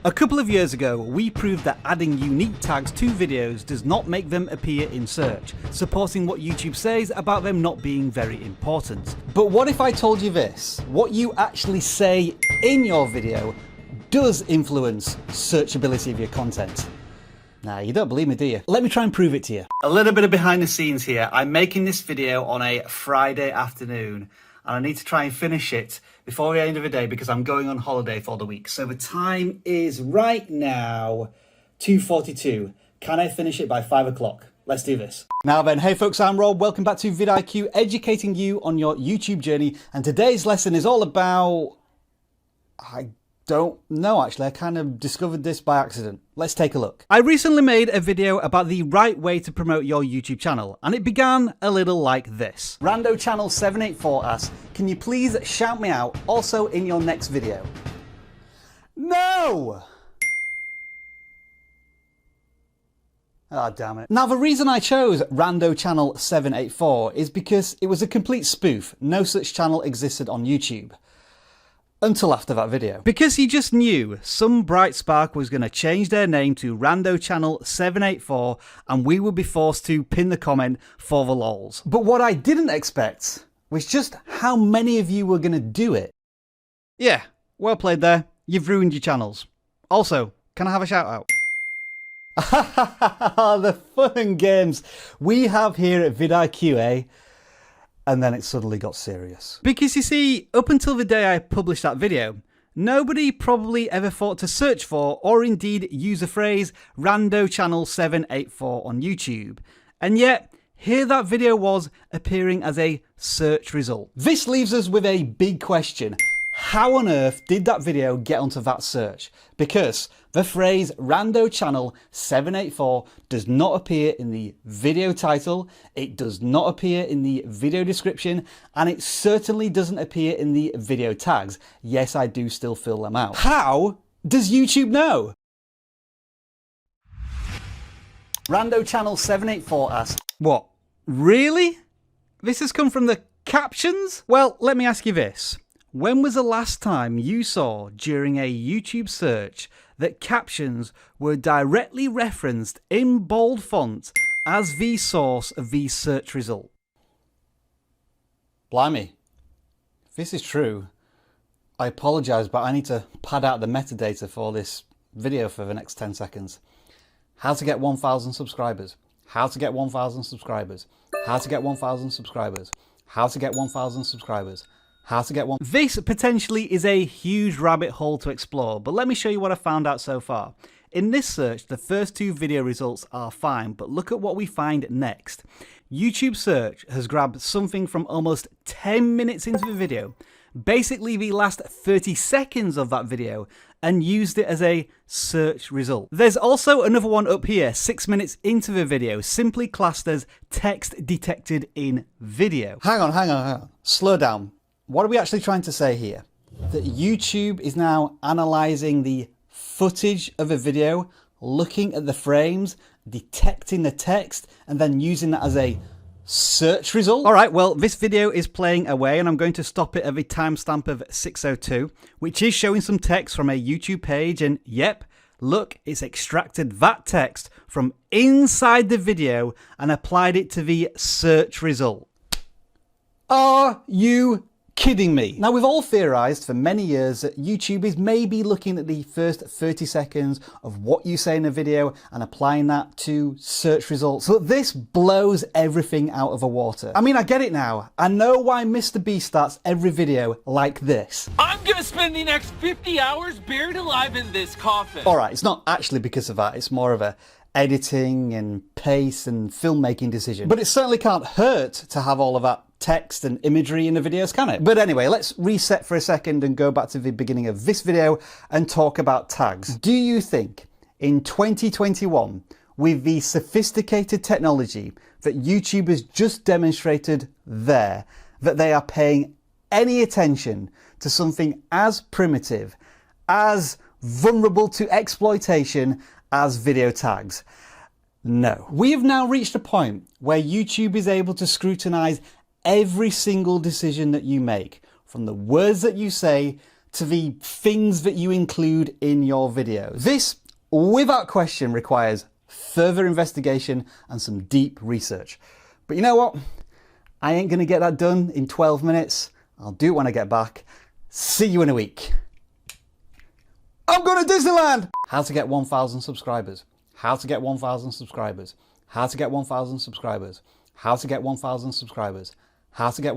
A couple of years ago, we proved that adding unique tags to videos does not make them appear in search, supporting what YouTube says about them not being very important. But what if I told you this? What you actually say in your video does influence searchability of your content. Nah, you don't believe me, do you? Let me try and prove it to you. A little bit of behind the scenes here. I'm making this video on a Friday afternoon, and I need to try and finish it before the end of the day because I'm going on holiday for the week. So the time is right now 2:42. Can I finish it by 5 o'clock? Let's do this. Now then, hey folks, I'm Rob. Welcome back to vidIQ, educating you on your YouTube journey. And today's lesson is all about... I don't know, actually. I kind of discovered this by accident. Let's take a look. I recently made a video about the right way to promote your YouTube channel, and it began a little like this. Rando Channel 784 asks, can you please shout me out also in your next video? No! Ah, damn it. Now, the reason I chose Rando Channel 784 is because it was a complete spoof. No such channel existed on YouTube. Until after that video. Because he just knew some bright spark was going to change their name to Rando Channel 784 and we would be forced to pin the comment for the lols. But what I didn't expect was just how many of you were going to do it. Yeah, well played there. You've ruined your channels. Also, can I have a shout out? The fun and games we have here at vidIQ, eh? And then it suddenly got serious. Because you see, up until the day I published that video, nobody probably ever thought to search for or indeed use the phrase Rando Channel 784 on YouTube. And yet, here that video was appearing as a search result. This leaves us with a big question. How on earth did that video get onto that search? Because the phrase Rando Channel 784 does not appear in the video title, it does not appear in the video description, and it certainly doesn't appear in the video tags. Yes, I do still fill them out. How does YouTube know? Rando Channel 784 asks, what, really? This has come from the captions? Well, let me ask you this. When was the last time you saw during a YouTube search that captions were directly referenced in bold font as the source of the search result? Blimey. If this is true, I apologise, but I need to pad out the metadata for this video for the next 10 seconds. How to get 1,000 subscribers. How to get 1,000 subscribers. How to get 1,000 subscribers. How to get 1,000 subscribers. How to get one. This potentially is a huge rabbit hole to explore, but let me show you what I found out so far. In this search, the first two video results are fine, but look at what we find next. YouTube search has grabbed something from almost 10 minutes into the video, basically the last 30 seconds of that video, and used it as a search result. There's also another one up here, 6 minutes into the video, simply classed as text detected in video. Hang on. Slow down. What are we actually trying to say here? That YouTube is now analysing the footage of a video, looking at the frames, detecting the text, and then using that as a search result? Alright, well, this video is playing away and I'm going to stop it at the timestamp of 6:02, which is showing some text from a YouTube page, and yep, look, it's extracted that text from inside the video and applied it to the search result. Are you kidding me? Now, we've all theorised for many years that YouTube is maybe looking at the first 30 seconds of what you say in a video and applying that to search results. But this blows everything out of the water. I mean, I get it now. I know why Mr. Beast starts every video like this. I'm gonna spend the next 50 hours buried alive in this coffin. Alright, it's not actually because of that. It's more of a editing and pace and filmmaking decision. But it certainly can't hurt to have all of that text and imagery in the videos, can it? But anyway, let's reset for a second and go back to the beginning of this video and talk about tags. Do you think in 2021, with the sophisticated technology that YouTube has just demonstrated there, that they are paying any attention to something as primitive, as vulnerable to exploitation as video tags? No. We have now reached a point where YouTube is able to scrutinise every single decision that you make, from the words that you say to the things that you include in your videos. This, without question, requires further investigation and some deep research. But you know what? I ain't going to get that done in 12 minutes. I'll do it when I get back. See you in a week. I'm going to Disneyland! How to get 1,000 subscribers. How to get 1,000 subscribers. How to get 1,000 subscribers. How to get 1,000 subscribers. How to get 1,000